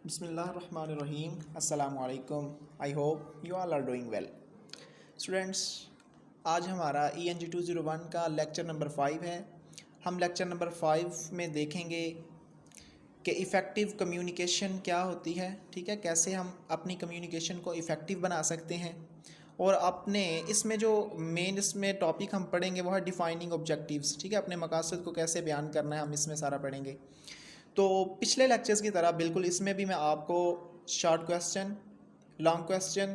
बिस्मिल्लाहिर्रहमानिर्रहीम अस्सलामुअलैकुम। I hope you all are doing well. Students, आज हमारा ENG 201 का लेक्चर नंबर 5 है। हम लेक्चर नंबर 5 में देखेंगे कि इफ़ेक्टिव कम्युनिकेशन क्या होती है, ठीक है, कैसे हम अपनी कम्युनिकेशन को इफ़ेक्टिव बना सकते हैं। और अपने इसमें जो मेन इसमें टॉपिक हम पढ़ेंगे वो है डिफ़ाइनिंग ऑब्जेक्टिव्स, ठीक है, अपने मकासद को कैसे बयान करना है हम इसमें सारा पढ़ेंगे। तो पिछले लेक्चर्स की तरह बिल्कुल इसमें भी मैं आपको शॉर्ट क्वेश्चन, लॉन्ग क्वेश्चन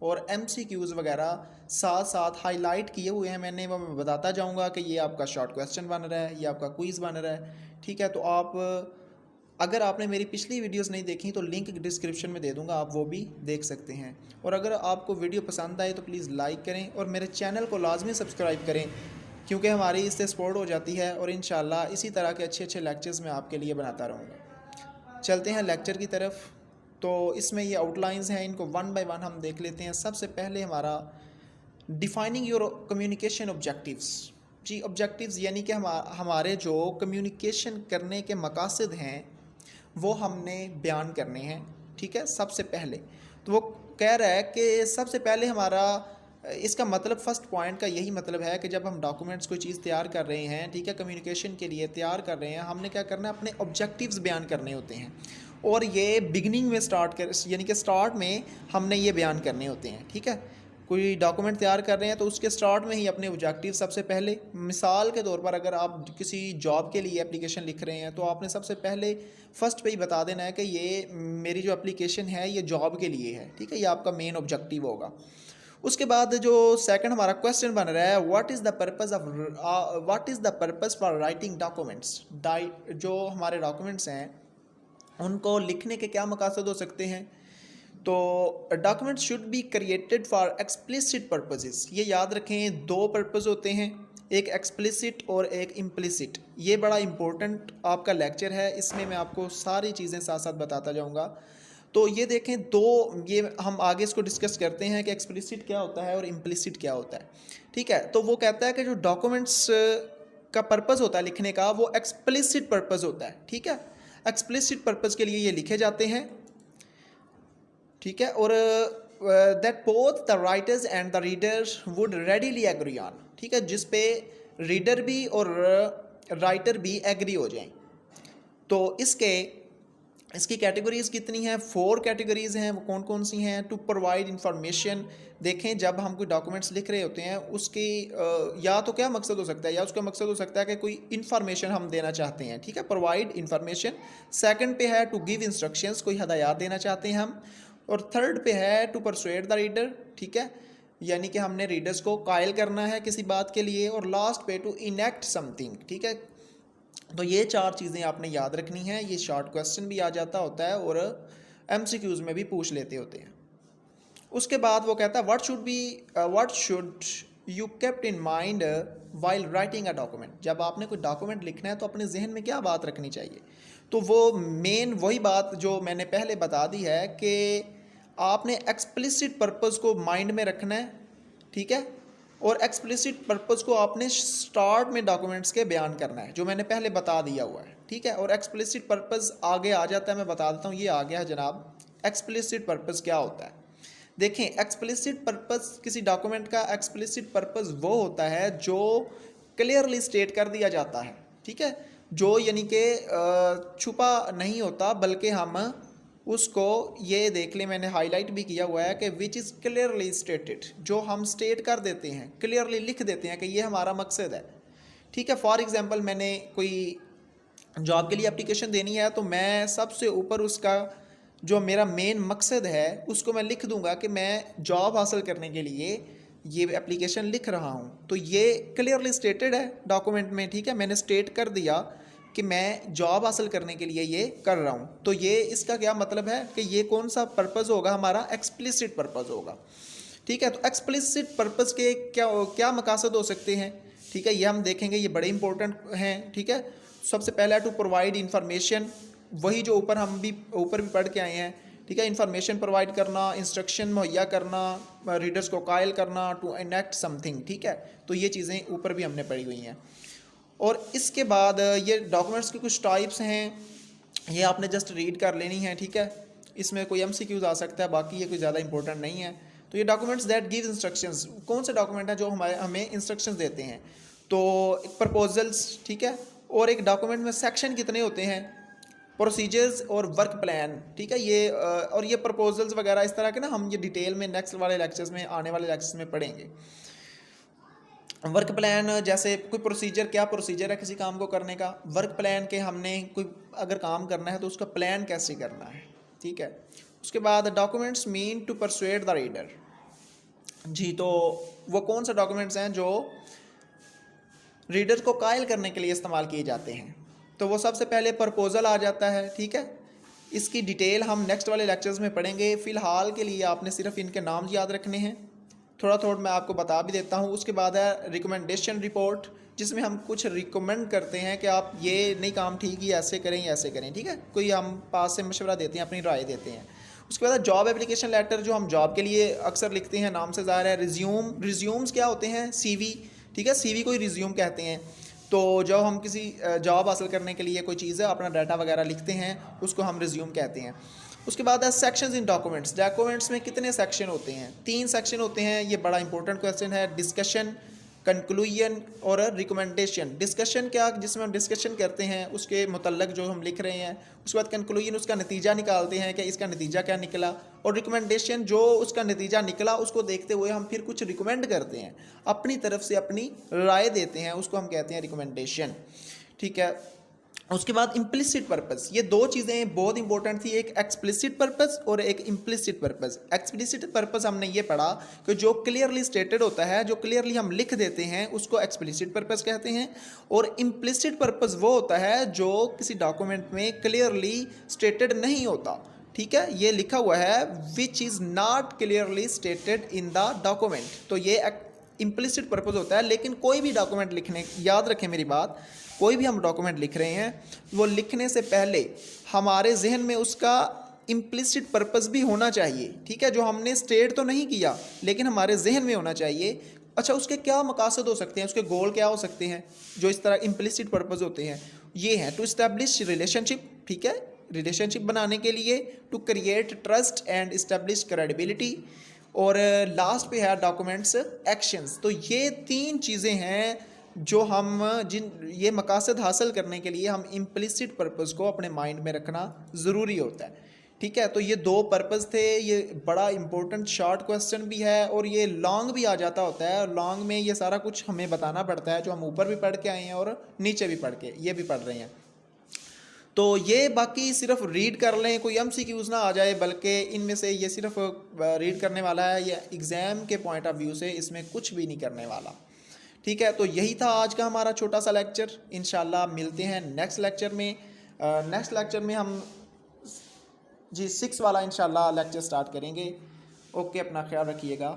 और MCQs वगैरह साथ साथ हाईलाइट किए हुए हैं मैंने, वो मैं बताता जाऊंगा कि ये आपका शॉर्ट क्वेश्चन बन रहा है, ये आपका क्विज़ बन रहा है, ठीक है। तो आप अगर आपने मेरी पिछली वीडियोस नहीं देखी तो लिंक डिस्क्रिप्शन में दे दूंगा, आप वो भी देख सकते हैं। और अगर आपको वीडियो पसंद आए तो प्लीज़ लाइक करें और मेरे चैनल को लाजमी सब्सक्राइब करें, क्योंकि हमारी इससे सपोर्ट हो जाती है और इंशाल्लाह इसी तरह के अच्छे अच्छे लेक्चर्स मैं आपके लिए बनाता रहूँगा। चलते हैं लेक्चर की तरफ। तो इसमें ये आउटलाइंस हैं, इनको वन बाय वन हम देख लेते हैं। सबसे पहले हमारा डिफाइनिंग योर कम्युनिकेशन ऑब्जेक्टिव्स। जी, ऑब्जेक्टिव्स यानी कि हमारे जो कम्युनिकेशन करने के मकासद हैं वो हमने बयान करने हैं, ठीक है। सबसे पहले तो वो कह रहा है कि सबसे पहले हमारा इसका मतलब फ़र्स्ट पॉइंट का यही मतलब है कि जब हम डॉक्यूमेंट्स कोई चीज़ तैयार कर रहे हैं, ठीक है, कम्युनिकेशन के लिए तैयार कर रहे हैं, हमने क्या करना है, अपने ऑब्जेक्टिव्स बयान करने होते हैं। और ये बिगिनिंग में स्टार्ट कर यानी कि स्टार्ट में हमने ये बयान करने होते हैं, ठीक है। कोई डॉक्यूमेंट तैयार कर रहे हैं तो उसके स्टार्ट में ही अपने ऑब्जेक्टिव सबसे पहले, मिसाल के तौर पर अगर आप किसी जॉब के लिए एप्लीकेशन लिख रहे हैं तो आपने सबसे पहले फर्स्ट पे ही बता देना है कि ये मेरी जो एप्लीकेशन है ये जॉब के लिए है, ठीक है, ये आपका मेन ऑब्जेक्टिव होगा। उसके बाद जो सेकंड हमारा क्वेश्चन बन रहा है, what is the purpose for writing documents. जो हमारे डॉक्यूमेंट्स हैं उनको लिखने के क्या मकासद हो सकते हैं। तो document should be created for explicit purposes. ये याद रखें, दो पर्पस होते हैं, एक एक्सप्लिसिट और एक इम्प्लिसिट। ये बड़ा इंपॉर्टेंट आपका लेक्चर है, इसमें मैं आपको सारी चीज़ें साथ साथ बताता जाऊंगा। तो ये देखें, दो ये हम आगे इसको डिस्कस करते हैं कि एक्सप्लिसिट क्या होता है और इम्प्लिसिट क्या होता है, ठीक है। तो वो कहता है कि जो डॉक्यूमेंट्स का पर्पज़ होता है लिखने का वो एक्सप्लिसिट पर्पज़ होता है, ठीक है। एक्सप्लिसिट पर्पज़ के लिए ये लिखे जाते हैं, ठीक है। और that both the writers and the readers would readily agree on, ठीक है, जिस पे रीडर भी और राइटर भी एग्री हो जाएं। तो इसकी कैटेगरीज़ कितनी हैं, 4 कैटेगरीज़ हैं। वो कौन कौन सी हैं। To provide information. देखें, जब हम कोई डॉक्यूमेंट्स लिख रहे होते हैं उसकी या तो क्या मकसद हो सकता है, या उसका मकसद हो सकता है कि कोई इन्फॉर्मेशन हम देना चाहते हैं, ठीक है, प्रोवाइड इंफॉर्मेशन। सेकंड पे है टू गिव इंस्ट्रक्शंस, कोई हदायत देना चाहते हैं हम। और थर्ड पे है टू परसुएड द रीडर, ठीक है, यानी कि हमने रीडर्स को कायल करना है किसी बात के लिए। और लास्ट पे टू इनेक्ट समथिंग, ठीक है। तो ये 4 चीज़ें आपने याद रखनी है। ये शॉर्ट क्वेश्चन भी आ जाता होता है और MCQs में भी पूछ लेते होते हैं। उसके बाद वो कहता है what should you kept in mind while writing a document. जब आपने कोई डॉक्यूमेंट लिखना है तो अपने जहन में क्या बात रखनी चाहिए। तो वो मेन वही बात जो मैंने पहले बता दी है कि आपने एक्सप्लिसिट पर्पज़ को माइंड में रखना है, ठीक है। और एक्सप्लिसिट पर्पज़ को आपने स्टार्ट में डॉक्यूमेंट्स के बयान करना है, जो मैंने पहले बता दिया हुआ है, ठीक है। और एक्सप्लिसिट पर्पज़ आगे आ जाता है, मैं बता देता हूँ, ये आ गया है जनाब। एक्सप्लिसिट पर्पज़ क्या होता है, देखें। एक्सप्लिसिट पर्पज़, किसी डॉक्यूमेंट का एक्सप्लिसिट पर्पज़ वो होता है जो क्लियरली स्टेट कर दिया जाता है, ठीक है, जो यानी कि छुपा नहीं होता, बल्कि हम उसको ये देख लें, मैंने हाईलाइट भी किया हुआ है कि विच इज़ क्लियरली स्टेटेड, जो हम स्टेट कर देते हैं, क्लियरली लिख देते हैं कि ये हमारा मकसद है, ठीक है। फॉर एग्जांपल, मैंने कोई जॉब के लिए एप्लीकेशन देनी है तो मैं सबसे ऊपर उसका जो मेरा मेन मकसद है उसको मैं लिख दूंगा कि मैं जॉब हासिल करने के लिए ये एप्लीकेशन लिख रहा हूँ। तो ये क्लियरली स्टेटेड है डॉक्यूमेंट में, ठीक है, मैंने स्टेट कर दिया कि मैं जॉब हासिल करने के लिए ये कर रहा हूँ। तो ये इसका क्या मतलब है कि ये कौन सा पर्पज़ होगा, हमारा एक्सप्लिसिट पर्पज़ होगा, ठीक है। तो एक्सप्लिसिट पर्पज़ के क्या क्या मकासद हो सकते हैं, ठीक है, ये हम देखेंगे, ये बड़े इंपॉर्टेंट हैं, ठीक है। सबसे पहला टू प्रोवाइड इंफॉर्मेशन, वही जो ऊपर भी पढ़ के आए हैं, ठीक है। इंफॉर्मेशन प्रोवाइड करना, इंस्ट्रक्शन मुहैया करना, रीडर्स को कायल करना, टू इनेक्ट समथिंग, ठीक है। तो ये चीज़ें ऊपर भी हमने पढ़ी हुई हैं। और इसके बाद ये डॉक्यूमेंट्स की कुछ टाइप्स हैं, ये आपने जस्ट रीड कर लेनी है, ठीक है। इसमें कोई MCQs आ सकता है, बाकी ये कोई ज़्यादा इंपॉर्टेंट नहीं है। तो ये डॉक्यूमेंट्स दैट गिव इंस्ट्रक्शंस, कौन से डॉक्यूमेंट हैं जो हमें इंस्ट्रक्शंस देते हैं? तो एक प्रपोजल्स, ठीक है, और एक डॉक्यूमेंट में सेक्शन कितने होते हैं, प्रोसीजर्स और वर्क प्लान, ठीक है, ये और ये प्रपोजल्स वगैरह इस तरह के ना हम ये डिटेल में नेक्स्ट वाले लेक्चर्स में, आने वाले लेक्चर्स में पढ़ेंगे। वर्क प्लान, जैसे कोई प्रोसीजर, क्या प्रोसीजर है किसी काम को करने का, वर्क प्लान के हमने कोई अगर काम करना है तो उसका प्लान कैसे करना है, ठीक है। उसके बाद documents mean to persuade the reader, जी, तो वो कौन से डॉक्यूमेंट्स हैं जो रीडर को कायल करने के लिए इस्तेमाल किए जाते हैं? तो वो सबसे पहले प्रपोजल आ जाता है, ठीक है। इसकी डिटेल हम नेक्स्ट वाले लेक्चर्स में पढ़ेंगे। फ़िलहाल के लिए आपने सिर्फ इनके नाम याद रखने हैं, थोड़ा थोड़ा मैं आपको बता भी देता हूँ। उसके बाद है रिकमेंडेशन रिपोर्ट, जिसमें हम कुछ रिकमेंड करते हैं कि आप ये नहीं काम ठीक ही ऐसे करें या ऐसे करें, ठीक है, कोई हम पास से मशवरा देते हैं, अपनी राय देते हैं। उसके बाद जॉब एप्लीकेशन लेटर, जो हम जॉब के लिए अक्सर लिखते हैं, नाम से ज़ाहिर है। रिज्यूम्स क्या होते हैं? CV, ठीक है, CV को ही रिज्यूम कहते हैं। तो जब हम किसी जॉब हासिल करने के लिए कोई चीज़ है, अपना डाटा वगैरह लिखते हैं, उसको हम रिज्यूम कहते हैं। उसके बाद है सेक्शंस इन डॉक्यूमेंट्स, डॉक्यूमेंट्स में कितने सेक्शन होते हैं? 3 सेक्शन होते हैं। ये बड़ा इंपॉर्टेंट क्वेश्चन है। डिस्कशन, कंक्लूजन और रिकमेंडेशन। डिस्कशन क्या, जिसमें हम डिस्कशन करते हैं उसके मुतल्लक जो हम लिख रहे हैं। उसके बाद कंक्लूजन, उसका नतीजा निकालते हैं कि इसका नतीजा क्या निकला। और रिकमेंडेशन, जो उसका नतीजा निकला उसको देखते हुए हम फिर कुछ रिकमेंड करते हैं, अपनी तरफ से अपनी राय देते हैं, उसको हम कहते हैं रिकमेंडेशन, ठीक है। उसके बाद इम्प्लिसिट पर्पस, ये 2 चीज़ें बहुत इंपॉर्टेंट थी, एक एक्सप्लिसिट पर्पस और एक इम्प्लिसिट पर्पस। एक्सप्लिसिट पर्पस हमने ये पढ़ा कि जो क्लियरली स्टेटेड होता है, जो क्लियरली हम लिख देते हैं, उसको एक्सप्लिसिट पर्पस कहते हैं। और इम्प्लिसिट पर्पस वो होता है जो किसी डॉक्यूमेंट में क्लियरली स्टेटेड नहीं होता, ठीक है, ये लिखा हुआ है which is not clearly stated in the document, तो ये इम्प्लिसिट पर्पस होता है। लेकिन कोई भी डॉक्यूमेंट लिखने, याद रखें मेरी बात, कोई भी हम डॉक्यूमेंट लिख रहे हैं, वो लिखने से पहले हमारे जहन में उसका इम्प्लिसिट पर्पस भी होना चाहिए, ठीक है, जो हमने स्टेट तो नहीं किया लेकिन हमारे जहन में होना चाहिए। अच्छा, उसके क्या मकासद हो सकते हैं, उसके गोल क्या हो सकते हैं, जो इस तरह इम्प्लिसिट पर्पस होते हैं? ये हैं टू इस्टेब्लिश रिलेशनशिप, ठीक है, रिलेशनशिप बनाने के लिए, to create trust and establish credibility, और लास्ट पे है डॉक्यूमेंट्स एक्शंस। तो ये 3 चीज़ें हैं जो हम ये मकासद हासिल करने के लिए हम इम्प्लिसिट पर्पस को अपने माइंड में रखना ज़रूरी होता है, ठीक है। तो ये 2 पर्पस थे। ये बड़ा इंपॉर्टेंट शॉर्ट क्वेश्चन भी है और ये लॉन्ग भी आ जाता होता है, और लॉन्ग में ये सारा कुछ हमें बताना पड़ता है, जो हम ऊपर भी पढ़ के आए हैं और नीचे भी पढ़ के ये भी पढ़ रहे हैं। तो ये बाकी सिर्फ रीड कर लें, कोई MCQs ना आ जाए, बल्कि इनमें से ये सिर्फ रीड करने वाला है, ये एग्ज़ाम के पॉइंट ऑफ व्यू से इसमें कुछ भी नहीं करने वाला, ठीक है। तो यही था आज का हमारा छोटा सा लेक्चर। इंशाल्लाह मिलते हैं नेक्स्ट लेक्चर में। नेक्स्ट लेक्चर में हम 6 वाला इंशाल्लाह लेक्चर स्टार्ट करेंगे। ओके, अपना ख्याल रखिएगा।